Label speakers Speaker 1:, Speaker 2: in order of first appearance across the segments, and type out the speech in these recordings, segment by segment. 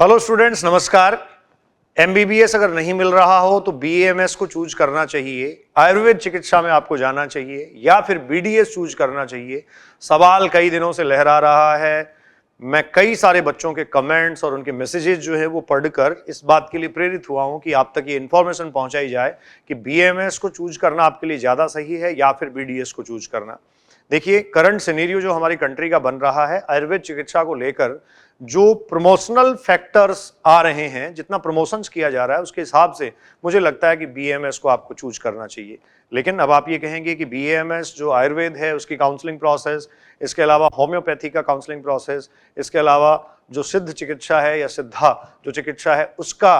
Speaker 1: Hello students, नमस्कार। MBBS अगर नहीं मिल रहा हो तो बीएएमएस को चूज करना चाहिए, आयुर्वेद चिकित्सा में आपको जाना चाहिए या फिर बीडीएस चूज करना चाहिए। सवाल कई दिनों से लहरा रहा है। मैं कई सारे बच्चों के कमेंट्स और उनके मैसेजेस जो है वो पढ़कर इस बात के लिए प्रेरित हुआ हूं कि आप तक ये इन्फॉर्मेशन पहुंचाई जाए कि बीएमएस को चूज करना आपके लिए ज्यादा सही है या फिर बीडीएस को चूज करना। देखिए, करंट सिनेरियो जो हमारी कंट्री का बन रहा है आयुर्वेद चिकित्सा को लेकर, जो प्रमोशनल फैक्टर्स आ रहे हैं, जितना प्रमोशंस किया जा रहा है उसके हिसाब से मुझे लगता है कि बीएमएस को आपको चूज करना चाहिए। लेकिन अब आप ये कहेंगे कि बीएमएस जो आयुर्वेद है उसकी काउंसलिंग प्रोसेस, इसके अलावा होम्योपैथी का काउंसलिंग प्रोसेस, इसके अलावा जो सिद्ध चिकित्सा है या सिद्धा जो चिकित्सा है उसका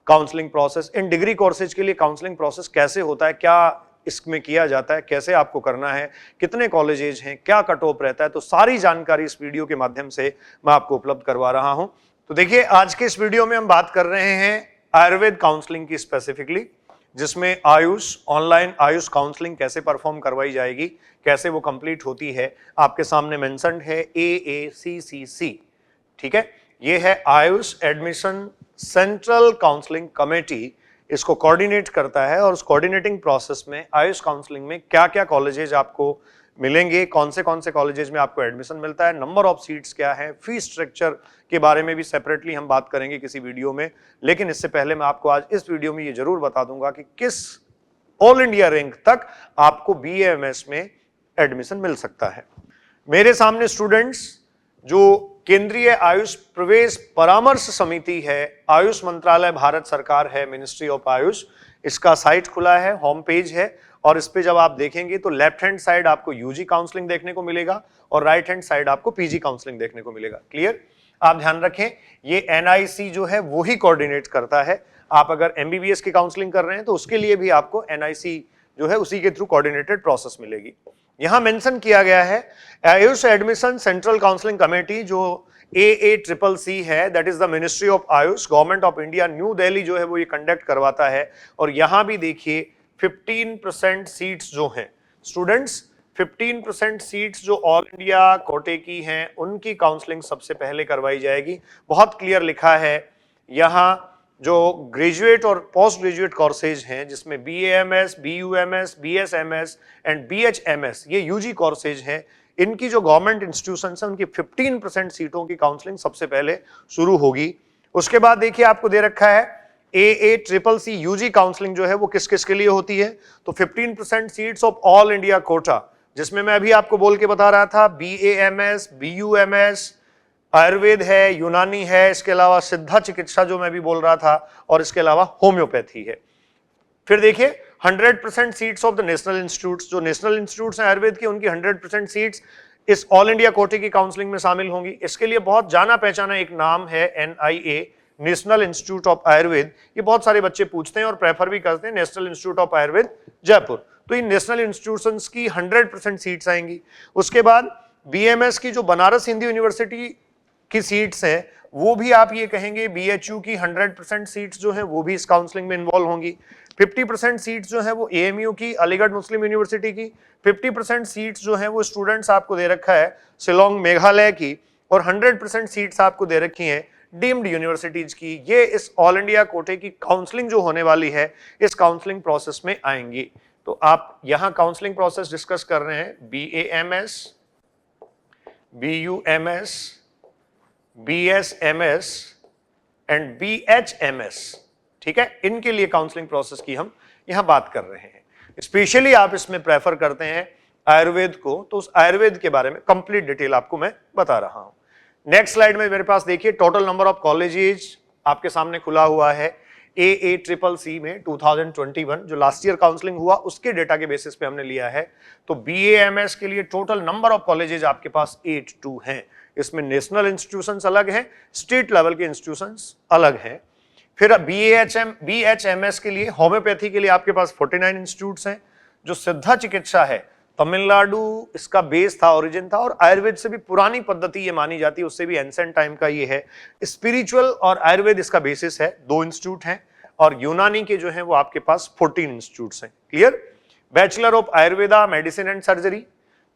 Speaker 1: counselling process, in degree courses के लिए काउंसलिंग प्रोसेस कैसे होता है, क्या इसमें किया जाता है, कैसे आपको करना है, कितने कॉलेजेस हैं, क्या कट ऑफ रहता है, तो सारी जानकारी इस वीडियो के माध्यम से मैं आपको उपलब्ध करवा रहा हूं। तो देखिए, आज के इस वीडियो में हम बात कर रहे हैं आयुर्वेद काउंसलिंग की स्पेसिफिकली, जिसमें आयुष ऑनलाइन आयुष काउंसलिंग कैसे परफॉर्म करवाई जाएगी, कैसे वो कंप्लीट होती है। आपके सामने मेंशन्ड है AACCC, ठीक है। ये है Ayush admission central counselling committee, इसको कोऑर्डिनेट करता है और उस कोऑर्डिनेटिंग प्रोसेस में आयुष काउंसलिंग में क्या क्या कॉलेजेज आपको मिलेंगे, कौन से कॉलेजेज में आपको एडमिशन मिलता है, नंबर ऑफ सीट्स क्या है, फीस स्ट्रक्चर के बारे में भी सेपरेटली हम बात करेंगे किसी वीडियो में। लेकिन इससे पहले मैं आपको आज इस वीडियो में ये जरूर बता दूंगा कि किस ऑल इंडिया रैंक तक आपको बीएएमएस में एडमिशन मिल सकता है। मेरे सामने स्टूडेंट्स जो केंद्रीय आयुष प्रवेश परामर्श समिति है, आयुष मंत्रालय भारत सरकार है, मिनिस्ट्री ऑफ आयुष, इसका साइट खुला है, होम पेज है और इस पे जब आप देखेंगे तो लेफ्ट हैंड साइड आपको यूजी काउंसलिंग देखने को मिलेगा और राइट हैंड साइड आपको पीजी काउंसलिंग देखने को मिलेगा। क्लियर? आप ध्यान रखें, ये एनआईसी जो है वो ही कोऑर्डिनेट करता है। आप अगर एमबीबीएस की काउंसलिंग कर रहे हैं तो उसके लिए भी आपको एनआईसी जो है उसी के थ्रू कोऑर्डिनेटेड प्रोसेस मिलेगी। यहां मेंशन किया गया है Ayush admission central counselling committee जो AACCC है, that is the ministry of Ayush, government of India, new Delhi जो है वो ये कंडक्ट करवाता है। और यहां भी देखिए 15% सीट्स जो हैं स्टूडेंट्स, 15% सीट्स जो ऑल इंडिया कोटे की हैं उनकी काउंसलिंग सबसे पहले करवाई जाएगी। बहुत क्लियर लिखा है यहां, जो ग्रेजुएट और पोस्ट ग्रेजुएट कोर्सेज हैं जिसमें BAMS, BUMS, BSMS and BHMS ये यूजी कोर्सेज हैं, इनकी जो गवर्नमेंट इंस्टीट्यूशंस हैं उनकी 15% सीटों की काउंसलिंग सबसे पहले शुरू होगी। उसके बाद देखिए आपको दे रखा है AACCC यूजी काउंसलिंग जो है वो किस किस के लिए होती है। तो 15% seats of all India quota, जिसमें मैं अभी आपको बोल के बता रहा था BAMS, BUMS, आयुर्वेद है, यूनानी है, इसके अलावा सिद्धा चिकित्सा जो मैं भी बोल रहा था, और इसके अलावा होम्योपैथी है। फिर देखिए 100% seats of the national institutes, जो नेशनल इंस्टीट्यूट्स हैं आयुर्वेद की उनकी 100% सीट्स इस ऑल इंडिया कोटे की काउंसलिंग में शामिल होंगी। इसके लिए बहुत जाना पहचाना एक नाम है NIA, national institute of Ayurveda. ये बहुत सारे बच्चे पूछते हैं और प्रेफर भी करते हैं, national institute of Ayurveda Jaipur. तो इन नेशनल इंस्टीट्यूशंस की 100% सीट्स आएंगी। उसके बाद BMS की जो बनारस हिंदू यूनिवर्सिटी की सीट्स हैं वो भी आप ये कहेंगे BHU की 100% सीट्स जो हैं वो भी इस काउंसलिंग में इन्वॉल्व होंगी। 50% सीट्स जो हैं वो AMU की, अलीगढ़ मुस्लिम यूनिवर्सिटी की। 50% सीट्स जो हैं वो स्टूडेंट्स आपको दे रखा है शिलोंग मेघालय की, और 100% सीट्स आपको दे रखी हैं डीम्ड यूनिवर्सिटीज की। ये इस ऑल इंडिया कोटे की काउंसलिंग जो होने वाली है इस काउंसलिंग प्रोसेस में आएंगी। तो आप यहाँ काउंसलिंग प्रोसेस डिस्कस कर रहे हैं BAMS, BUMS, BSMS and BHMS, ठीक है। इनके लिए काउंसलिंग प्रोसेस की हम यहां बात कर रहे हैं। स्पेशली आप इसमें प्रेफर करते हैं आयुर्वेद को, तो उस आयुर्वेद के बारे में कंप्लीट डिटेल आपको मैं बता रहा हूं। नेक्स्ट स्लाइड में मेरे पास देखिए टोटल नंबर ऑफ कॉलेजेस आपके सामने खुला हुआ है। AACCC में 2021 जो लास्ट ईयर काउंसलिंग हुआ उसके डेटा के बेसिस पे हमने लिया है। तो BAMS के लिए टोटल नंबर ऑफ कॉलेजेस आपके पास 82 हैं। इसमें नेशनल इंस्टीट्यूशंस अलग हैं, स्टेट लेवल के इंस्टीट्यूशंस अलग हैं। फिर BHMS के लिए, होम्योपैथी के लिए आपके पास 49 इंस्टीट्यूट्स हैं। जो सिद्धा चिकित्सा है तमिलनाडु इसका बेस था, ओरिजिन था, और आयुर्वेद से भी पुरानी पद्धति ये मानी जाती है, उससे भी एंसेंट टाइम का ये है। स्पिरिचुअल और आयुर्वेद इसका बेसिस है, 2 इंस्टीट्यूट हैं, और यूनानी के जो हैं वो आपके पास 14 इंस्टीट्यूट्स हैं। Clear? Bachelor of Ayurveda medicine and surgery,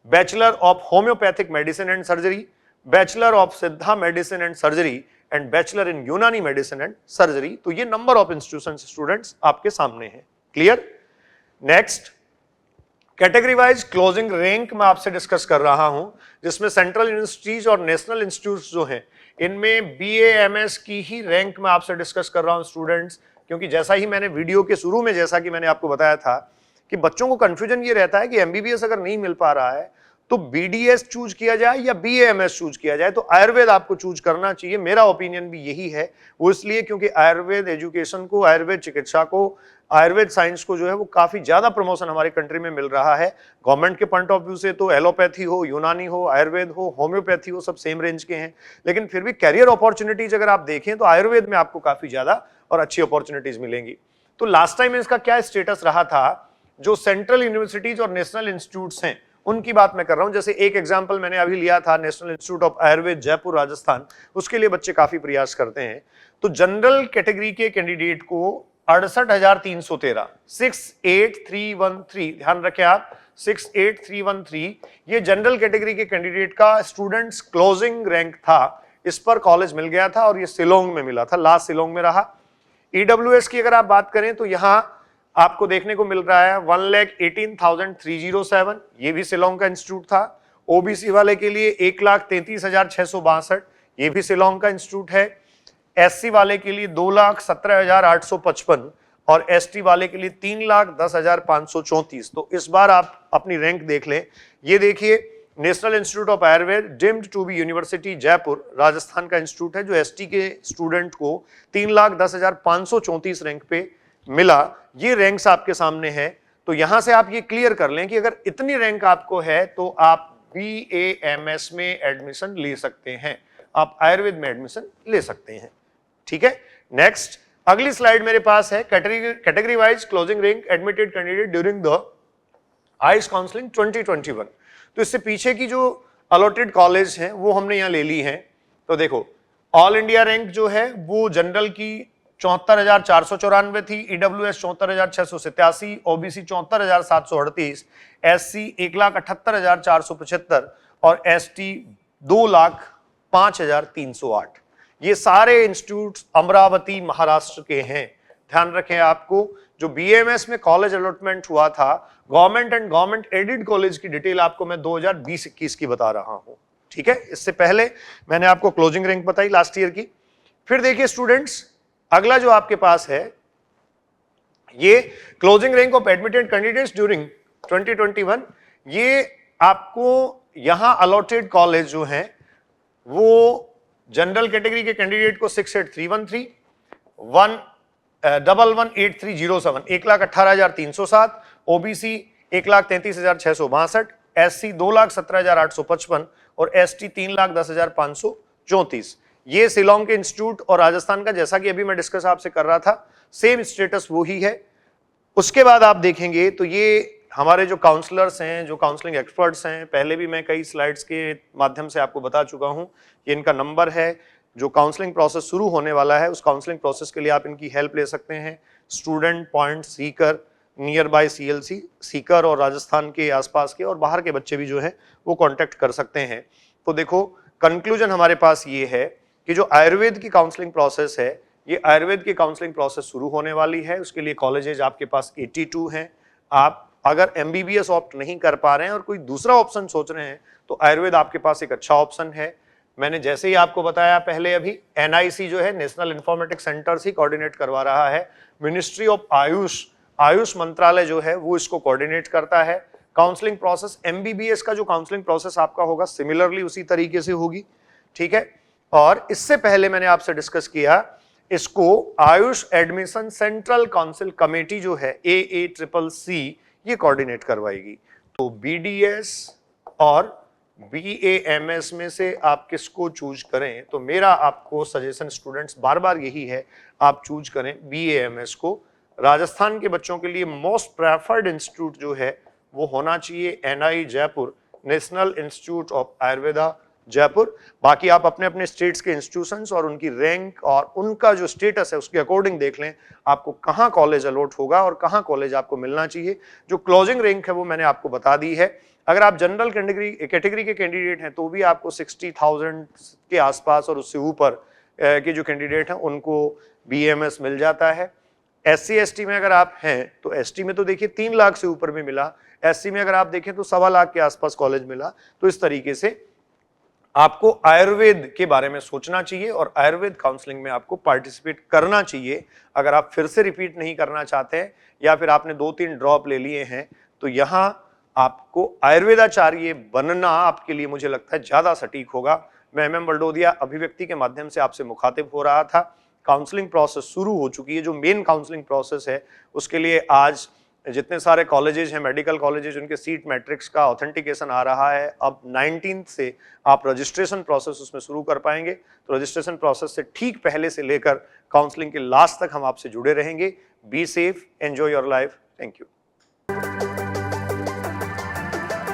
Speaker 1: bachelor of homeopathic medicine and surgery, bachelor of Siddha medicine and surgery and bachelor in Unani medicine and surgery. तो ये नंबर ऑफ इंस्टीट्यूशन स्टूडेंट्स आपके सामने है। Clear? Next, category wise closing rank मैं आपसे discuss कर रहा हूं, जिसमें सेंट्रल यूनिवर्सिटीज और नेशनल इंस्टीट्यूट्स जो हैं, इनमें BA-MS की ही रैंक मैं आपसे डिस्कस कर रहा हूं स्टूडेंट्स, क्योंकि जैसा ही मैंने वीडियो के शुरू में जैसा कि मैंने आपको बताया था कि बच्चों को कंफ्यूजन ये रहता है कि MBBS अगर नहीं मिल पा रहा है तो BDS चूज किया जाए या BA-MS चूज किया जाए। तो आयुर्वेद आपको चूज करना चाहिए, मेरा ओपिनियन भी यही है। वो इसलिए क्योंकि आयुर्वेद एजुकेशन को, आयुर्वेद चिकित्सा को, आयुर्वेद साइंस को जो है वो काफी ज्यादा प्रमोशन हमारे कंट्री में मिल रहा है। गवर्नमेंट के पॉइंट ऑफ व्यू से तो एलोपैथी हो, यूनानी हो, आयुर्वेद हो, होम्योपैथी हो, सब सेम रेंज के हैं, लेकिन फिर भी कैरियर अपॉर्चुनिटीज अगर आप देखें तो आयुर्वेद में आपको काफी ज्यादा और अच्छी अपॉर्चुनिटीज मिलेंगी। तो लास्ट टाइम इसका क्या स्टेटस रहा था, जो सेंट्रल यूनिवर्सिटीज और नेशनल इंस्टीट्यूट्स हैं उनकी बात मैं कर रहा हूं। जैसे एक एग्जांपल मैंने अभी लिया था, national institute of Ayurveda Jaipur Rajasthan, उसके लिए बच्चे काफी प्रयास करते हैं। तो जनरल कैटेगरी के कैंडिडेट को 68,313 68313, ध्यान रखें आप 68313, ये जनरल कैटेगरी के कैंडिडेट का स्टूडेंट्स क्लोजिंग रैंक था। इस पर कॉलेज मिल गया था और ये शिलोंग में मिला था, लास्ट शिलोंग में रहा। EWS की अगर आप बात करें तो यहां आपको देखने को मिल रहा है 1,18,307, ये भी शिलोंग का इंस्टीट्यूट था। OBC वाले के लिए 1,33,662, ये भी शिलोंग का इंस्टीट्यूट है। SC वाले के लिए 2,17,855 और ST वाले के लिए 3,10,534। तो इस बार आप अपनी रैंक देख लें। ये देखिए, national institute of Ayurveda deemed to be university Jaipur Rajasthan का इंस्टीट्यूट है, जो ST के स्टूडेंट को 3,10,534 रैंक पे मिला। ये रैंक्स आपके सामने है। तो यहां से आप ये क्लियर कर लें कि अगर इतनी रैंक आपको है तो आप BA-MS में एडमिशन ले सकते हैं, आप आयुर्वेद में एडमिशन ले सकते हैं। ठीक है, नेक्स्ट अगली स्लाइड मेरे पास है, category wise closing rank admitted candidate during the ice counselling 2021। तो इससे पीछे की जो अलॉटेड कॉलेज हैं वो हमने यहां ले ली हैं। तो देखो, ऑल इंडिया रैंक जो है वो जनरल की 74,494 थी, EWS 74,687, OBC 74,738, SC 1,78,475 और ST 2,05,308। ये सारे इंस्टीट्यूट्स अमरावती महाराष्ट्र के हैं। ध्यान रखें, आपको जो BA-MS में कॉलेज अलॉटमेंट हुआ था, government and government aided college की डिटेल आपको मैं 2020-21 की बता रहा हूं। ठीक है, इससे पहले मैंने आपको क्लोजिंग रैंक बताई लास्ट ईयर की। फिर देखिए स्टूडेंट्स, अगला जो आपके पास है, ये closing rank of admitted candidates during 2021। ये आपको यहां अलॉटेड कॉलेज जो हैं वो जनरल कैटेगरी के कैंडिडेट को 68313, 1,11,8307 1,18,307, OBC 1,33,662, SC 2,17,855 और ST 3,10,534। ये शिलोंग के इंस्टीट्यूट और राजस्थान का, जैसा कि अभी मैं डिस्कस आपसे कर रहा था, सेम स्टेटस वो ही है। उसके बाद आप देखेंगे तो ये हमारे जो काउंसलर्स हैं, जो काउंसलिंग एक्सपर्ट्स हैं, पहले भी मैं कई स्लाइड्स के माध्यम से आपको बता चुका हूं कि इनका नंबर है। जो काउंसलिंग प्रोसेस शुरू होने वाला है उस काउंसलिंग प्रोसेस के लिए आप इनकी हेल्प ले सकते हैं। Student point Sikar, near by CLC Sikar और राजस्थान के आसपास के और बाहर के बच्चे भी जो है वो कॉन्टेक्ट कर सकते हैं। तो देखो, कंक्लूजन हमारे पास ये है कि जो आयुर्वेद की काउंसलिंग प्रोसेस है, ये आयुर्वेद की काउंसलिंग प्रोसेस शुरू होने वाली है। उसके लिए कॉलेजेज आपके पास 82 हैं। आप अगर MBBS ऑप्ट नहीं कर पा रहे हैं और कोई दूसरा ऑप्शन सोच रहे हैं तो आयुर्वेद आपके पास एक अच्छा ऑप्शन है। मैंने जैसे ही आपको बताया पहले, अभी NIC जो है, नेशनल इंफॉर्मेटिक्स सेंटर्स ही कोऑर्डिनेट करवा रहा है। मिनिस्ट्री ऑफ आयुष मंत्रालय जो है वो इसको कोऑर्डिनेट करता है। काउंसलिंग प्रोसेस, MBBS का जो काउंसलिंग प्रोसेस आपका होगा सिमिलरली उसी तरीके से होगी। ठीक है, और इससे पहले मैंने आपसे डिस्कस किया, इसको Ayush admission central council committee जो है AACCC, ये कोऑर्डिनेट करवाएगी। तो BDS और BA-MS में से आप किसको चूज करें, तो मेरा आपको सजेशन स्टूडेंट्स बार बार यही है, आप चूज करें BA-MS को। राजस्थान के बच्चों के लिए मोस्ट प्रेफर्ड इंस्टीट्यूट जो है वो होना चाहिए NI Jaipur, national institute of Ayurveda Jaipur. बाकी आप अपने अपने स्टेट्स के इंस्टीट्यूशंस और उनकी रैंक और उनका जो स्टेटस है उसके अकॉर्डिंग देख लें आपको कहां कॉलेज अलॉट होगा और कहां कॉलेज आपको मिलना चाहिए। जो क्लोजिंग रैंक है वो मैंने आपको बता दी है। अगर आप जनरल कैटेगरी के कैंडिडेट हैं तो भी आपको 60,000 के आसपास और उससे ऊपर के जो कैंडिडेट हैं उनको BAMS मिल जाता है। SC ST में अगर आप हैं तो ST में तो देखिए 3 लाख से ऊपर में मिला, SC में अगर आप देखें तो 1.25 लाख के आसपास कॉलेज मिला। तो इस तरीके से आपको आयुर्वेद के बारे में सोचना चाहिए और आयुर्वेद काउंसलिंग में आपको पार्टिसिपेट करना चाहिए। अगर आप फिर से रिपीट नहीं करना चाहते हैं या फिर आपने 2-3 ड्रॉप ले लिए हैं तो यहां आपको आयुर्वेदाचार्य बनना आपके लिए मुझे लगता है ज्यादा सटीक होगा। मैं MM बलडोदिया अभिव्यक्ति के माध्यम से आपसे मुखातिब हो रहा था। काउंसलिंग प्रोसेस शुरू हो चुकी है। जो मेन काउंसलिंग प्रोसेस है उसके लिए आज जितने सारे कॉलेजेस हैं, मेडिकल कॉलेजेस, उनके सीट मैट्रिक्स का ऑथेंटिकेशन आ रहा है। अब 19 से आप रजिस्ट्रेशन प्रोसेस उसमें शुरू कर पाएंगे। तो रजिस्ट्रेशन प्रोसेस से ठीक पहले से लेकर काउंसलिंग के लास्ट तक हम आपसे जुड़े रहेंगे। Be safe, enjoy your life. Thank you.